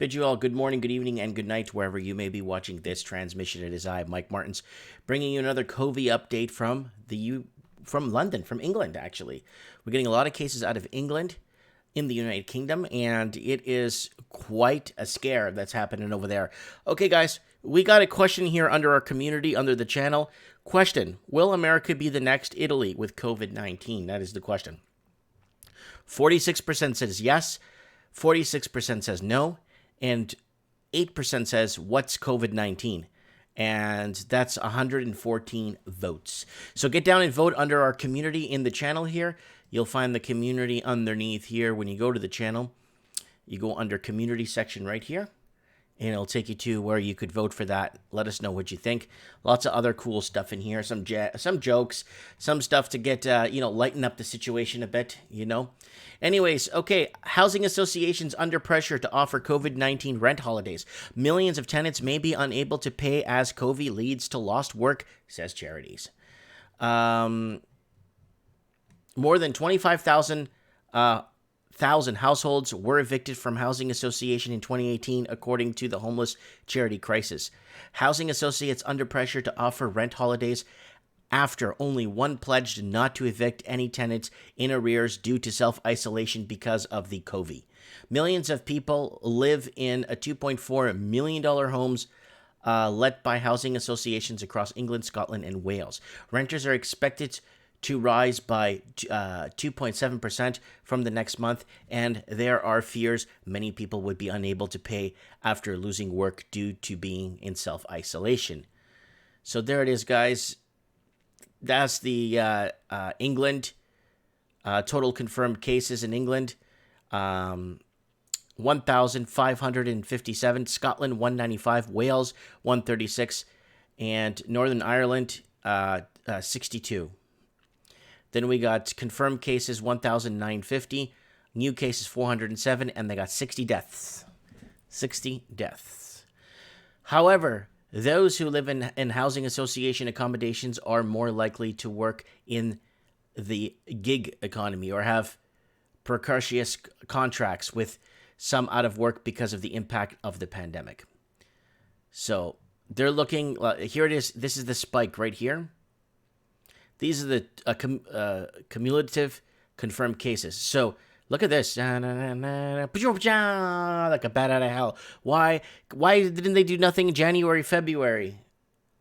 Bid you all good morning, good evening, and good night wherever you may be watching this transmission. It is I, Mike Martins, bringing you another Covey update from London, from England. Actually, we're getting a lot of cases out of England in the United Kingdom, and it is quite a scare that's happening over there. Okay, guys, we got a question here under our community, under the channel. Question: will America be the next Italy with COVID-19? That is the question. 46% says yes, 46% says no, and 8% says, what's COVID-19? And that's 114 votes. So get down and vote under our community in the channel here. You'll find the community underneath here. When you go to the channel, you go under community section right here, and it'll take you to where you could vote for that. Let us know what you think. Lots of other cool stuff in here. Some jokes, some stuff to get, lighten up the situation a bit, Anyways, okay, housing associations under pressure to offer COVID-19 rent holidays. Millions of tenants may be unable to pay as Covey leads to lost work, says charities. More than 25,000 households were evicted from housing association in 2018, according to the homeless charity Crisis. Housing associates under pressure to offer rent holidays after only one pledged not to evict any tenants in arrears due to self-isolation because of the Covey. Millions of people live in a $2.4 million homes let by housing associations across England, Scotland, and Wales. Renters are expected to rise by 2.7% from the next month, and there are fears many people would be unable to pay after losing work due to being in self-isolation. So there it is, guys. That's the England total confirmed cases in England. 1,557. Scotland, 195. Wales, 136. And Northern Ireland, 62. Then we got confirmed cases, 1,950. New cases, 407. And they got 60 deaths. 60 deaths. However, those who live in housing association accommodations are more likely to work in the gig economy or have precarious contracts, with some out of work because of the impact of the pandemic. So they're looking, here it is. This is the spike right here. These are the cumulative confirmed cases. So look at this. Like a bat out of hell. Why didn't they do nothing in January, February,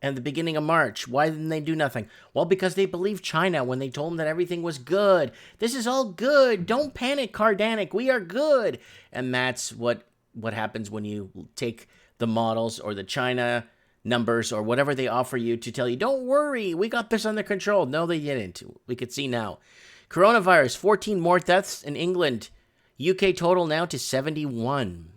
and the beginning of March? Why didn't they do nothing? Well, because they believed China when they told them that everything was good. This is all good. Don't panic, Cardanic. We are good. And that's what happens when you take the models or the China numbers or whatever they offer you to tell you, don't worry, we got this under control. No, they didn't. We could see now. Coronavirus, 14 more deaths in England. UK total now to 71.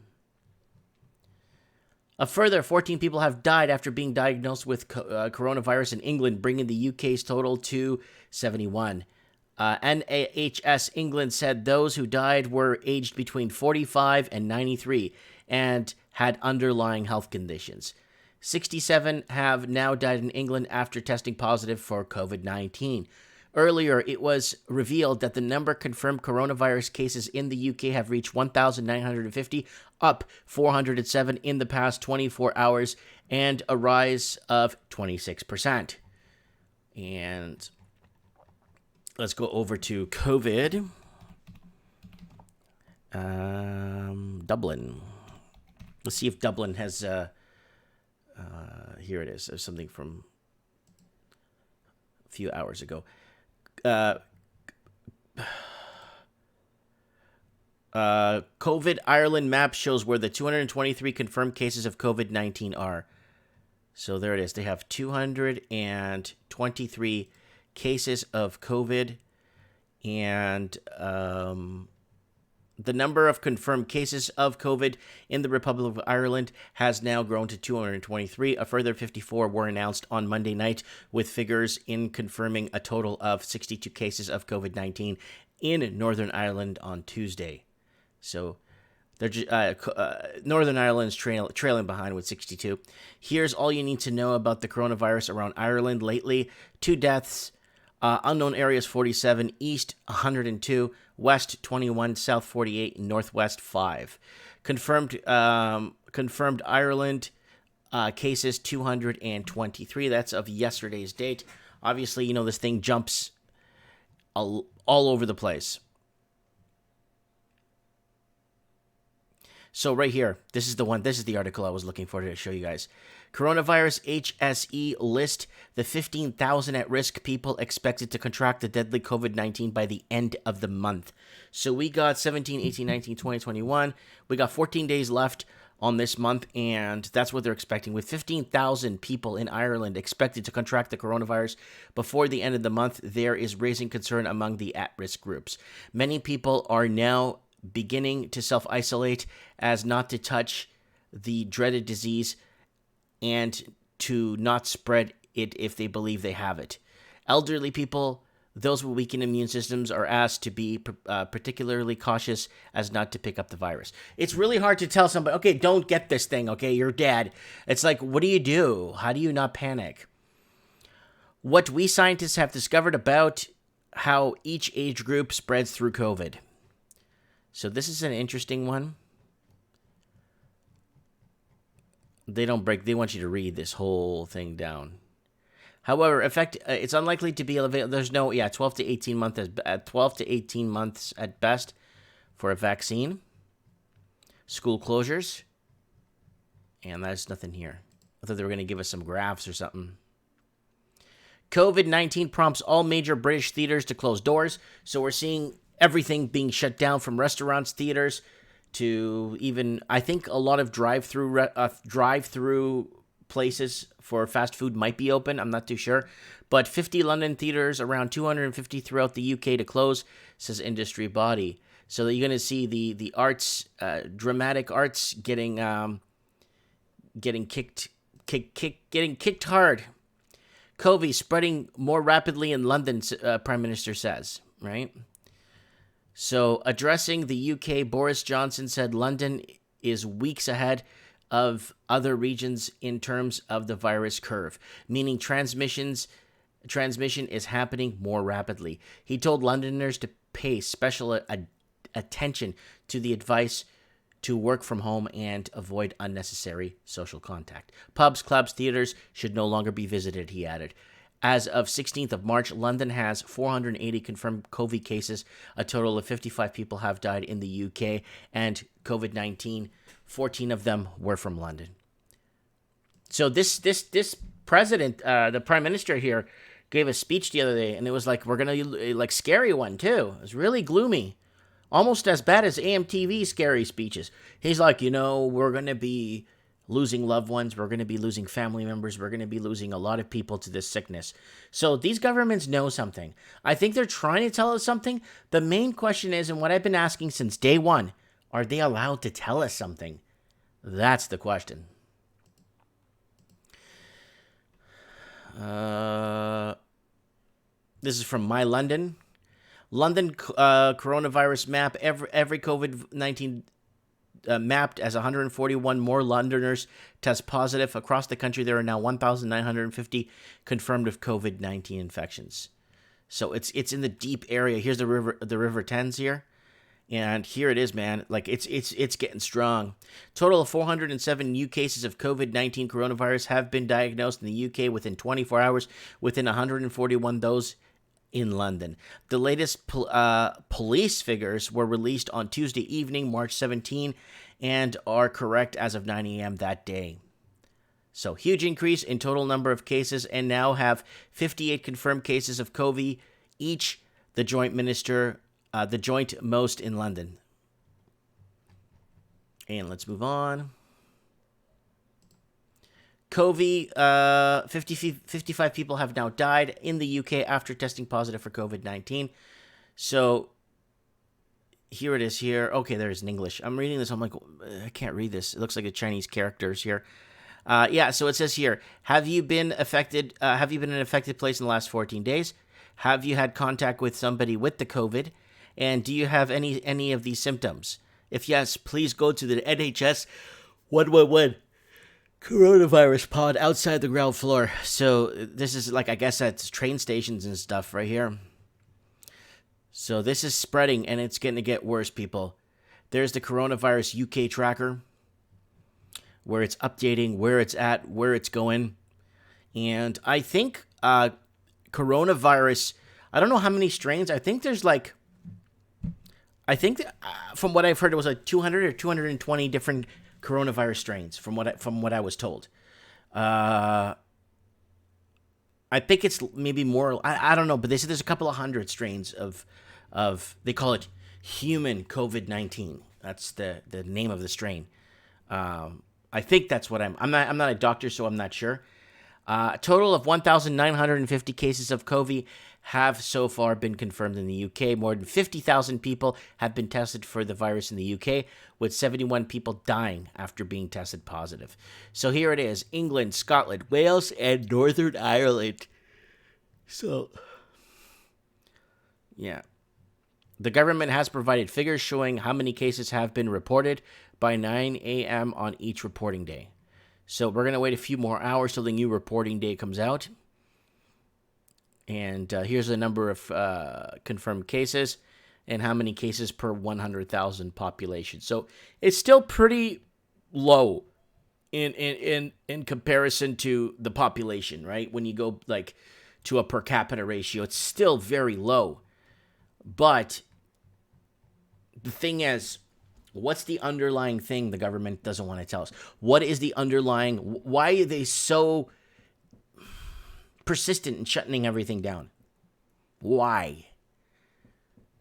A further 14 people have died after being diagnosed with coronavirus in England, bringing the UK's total to 71. NHS England said those who died were aged between 45 and 93 and had underlying health conditions. 67 have now died in England after testing positive for COVID-19. Earlier, it was revealed that the number of confirmed coronavirus cases in the UK have reached 1,950, up 407 in the past 24 hours, and a rise of 26%. And let's go over to COVID. Dublin. Let's see if Dublin has... here it is. There's something from a few hours ago. COVID Ireland map shows where the 223 confirmed cases of COVID-19 are. So there it is. They have 223 cases of COVID, and the number of confirmed cases of COVID in the Republic of Ireland has now grown to 223. A further 54 were announced on Monday night, with figures in confirming a total of 62 cases of COVID-19 in Northern Ireland on Tuesday. So Northern Ireland's trailing behind with 62. Here's all you need to know about the coronavirus around Ireland lately. 2 deaths Unknown areas 47, east 102, west 21, south 48, northwest 5. Confirmed Ireland cases 223. That's of yesterday's date. Obviously, this thing jumps all over the place. So right here, this is the article I was looking for to show you guys. Coronavirus HSE list the 15,000 at-risk people expected to contract the deadly COVID-19 by the end of the month. So we got 17, 18, 19, 20, 21. We got 14 days left on this month, and that's what they're expecting. With 15,000 people in Ireland expected to contract the coronavirus before the end of the month, there is raising concern among the at-risk groups. Many people are now beginning to self-isolate as not to touch the dreaded disease and to not spread it if they believe they have it. Elderly people, those with weakened immune systems, are asked to be particularly cautious as not to pick up the virus. It's really hard to tell somebody, okay, don't get this thing, okay, you're dead. It's like, what do you do? How do you not panic? What we scientists have discovered about how each age group spreads through COVID. So this is an interesting one. They want you to read this whole thing down. However, it's unlikely to be available. There's 12 to 18 months at best for a vaccine. School closures. And there's nothing here. I thought they were going to give us some graphs or something. COVID-19 prompts all major British theaters to close doors. So we're seeing everything being shut down, from restaurants, theaters, to even, I think, a lot of drive-through places for fast food might be open. I'm not too sure. But 50 London theaters, around 250 throughout the UK to close, says industry body. So that you're going to see the arts, dramatic arts getting kicked hard. Covey spreading more rapidly in London, Prime Minister says, right? So, addressing the UK, Boris Johnson said London is weeks ahead of other regions in terms of the virus curve, meaning transmission is happening more rapidly. He told Londoners to pay special attention to the advice to work from home and avoid unnecessary social contact. Pubs, clubs, theaters should no longer be visited, he added. As of 16th of March, London has 480 confirmed Covey cases. A total of 55 people have died in the UK, and COVID-19, 14 of them were from London. So this president, the prime minister here, gave a speech the other day, and it was like, we're going to, like, scary one too. It was really gloomy. Almost as bad as AMTV scary speeches. He's like, we're going to be losing loved ones. We're going to be losing family members. We're going to be losing a lot of people to this sickness. So these governments know something. I think they're trying to tell us something. The main question is, and what I've been asking since day one, are they allowed to tell us something? That's the question. This is from My London. London coronavirus map. Every COVID-19 mapped as 141 more Londoners test positive. Across the country, there are now 1,950 confirmed of COVID-19 infections. So it's in the deep area. Here's the River Thames here. And here it is, man. Like, it's getting strong. Total of 407 new cases of COVID-19 coronavirus have been diagnosed in the UK within 24 hours, within 141 those in London. The latest police figures were released on Tuesday evening, March 17, and are correct as of 9 a.m. that day. So, huge increase in total number of cases, and now have 58 confirmed cases of Covey, each the joint most in London. And let's move on. Covey, 55 people have now died in the UK after testing positive for COVID-19. So, here it is here. Okay, there's in English. I'm reading this. I'm like, I can't read this. It looks like the Chinese characters here. So it says here, have you been affected? Have you been in an affected place in the last 14 days? Have you had contact with somebody with the COVID? And do you have any of these symptoms? If yes, please go to the NHS 111 coronavirus pod outside the ground floor. So this is like, I guess that's train stations and stuff right here. So this is spreading, and it's going to get worse, people. There's the coronavirus UK tracker, where it's updating where it's at, where it's going. And I think coronavirus, I don't know how many strains. I think there's like, from what I've heard, it was like 200 or 220 different coronavirus strains from what I was told. I think it's maybe more, I don't know, but they said there's a couple of hundred strains of they call it human COVID-19. That's the name of the strain. I think that's what I'm not a doctor, so I'm not sure. A total of 1,950 cases of Covey have so far been confirmed in the UK. More than 50,000 people have been tested for the virus in the UK, with 71 people dying after being tested positive. So here it is: England, Scotland, Wales, and Northern Ireland. So, yeah. The government has provided figures showing how many cases have been reported by 9 a.m. on each reporting day. So we're going to wait a few more hours till the new reporting day comes out. And here's the number of confirmed cases and how many cases per 100,000 population. So it's still pretty low in comparison to the population, right? When you go like to a per capita ratio, it's still very low. But the thing is, what's the underlying thing the government doesn't want to tell us? What is the underlying, why are they so persistent in shutting everything down? Why?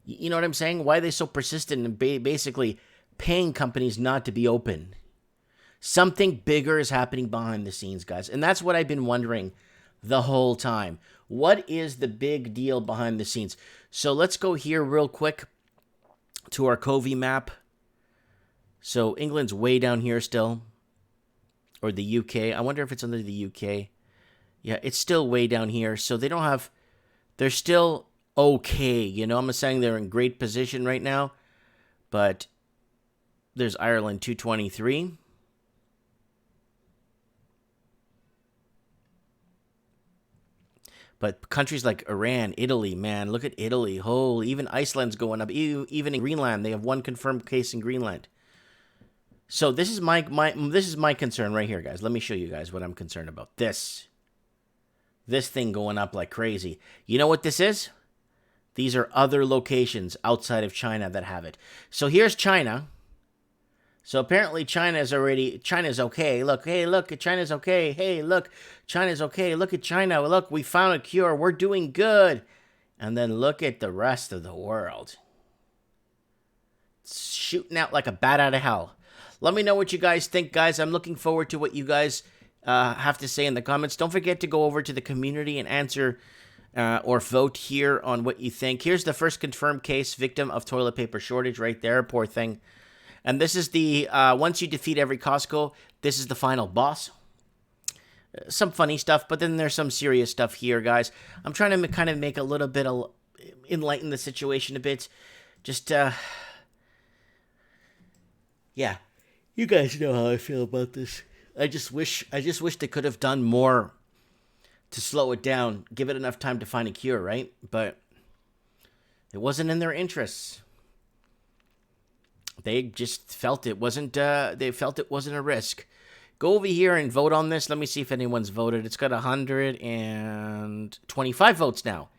You know what I'm saying? Why are they so persistent in basically paying companies not to be open? Something bigger is happening behind the scenes, guys. And that's what I've been wondering the whole time. What is the big deal behind the scenes? So let's go here real quick to our Covey map. So England's way down here still, or the UK. I wonder if it's under the UK. Yeah, it's still way down here. So they don't have, they're still okay. You know, I'm not saying they're in great position right now, but there's Ireland, 223. But countries like Iran, Italy, man, look at Italy. Holy, even Iceland's going up. Even in Greenland, they have one confirmed case in Greenland. So this is my concern right here, guys. Let me show you guys what I'm concerned about. This thing going up like crazy. You know what this is? These are other locations outside of China that have it. So here's China. So apparently China's okay. Look, hey, look, China's okay. Hey, look, China's okay. Look at China. Look, we found a cure. We're doing good. And then look at the rest of the world. It's shooting out like a bat out of hell. Let me know what you guys think, guys. I'm looking forward to what you guys have to say in the comments. Don't forget to go over to the community and answer or vote here on what you think. Here's the first confirmed case, victim of toilet paper shortage right there. Poor thing. And this is the, once you defeat every Costco, this is the final boss. Some funny stuff, but then there's some serious stuff here, guys. I'm trying to kind of make a little bit of, enlighten the situation a bit. Just, yeah. You guys know how I feel about this. I just wish they could have done more to slow it down, give it enough time to find a cure, right? But it wasn't in their interests. They just felt it wasn't. They felt it wasn't a risk. Go over here and vote on this. Let me see if anyone's voted. It's got 125 votes now.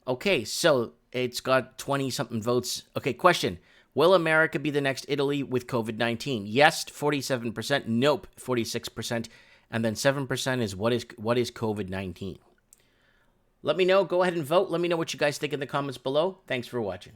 Okay, so it's got 20-something votes. Okay, question. Will America be the next Italy with COVID-19? Yes, 47%. Nope, 46%. And then 7% is what is COVID-19? Let me know. Go ahead and vote. Let me know what you guys think in the comments below. Thanks for watching.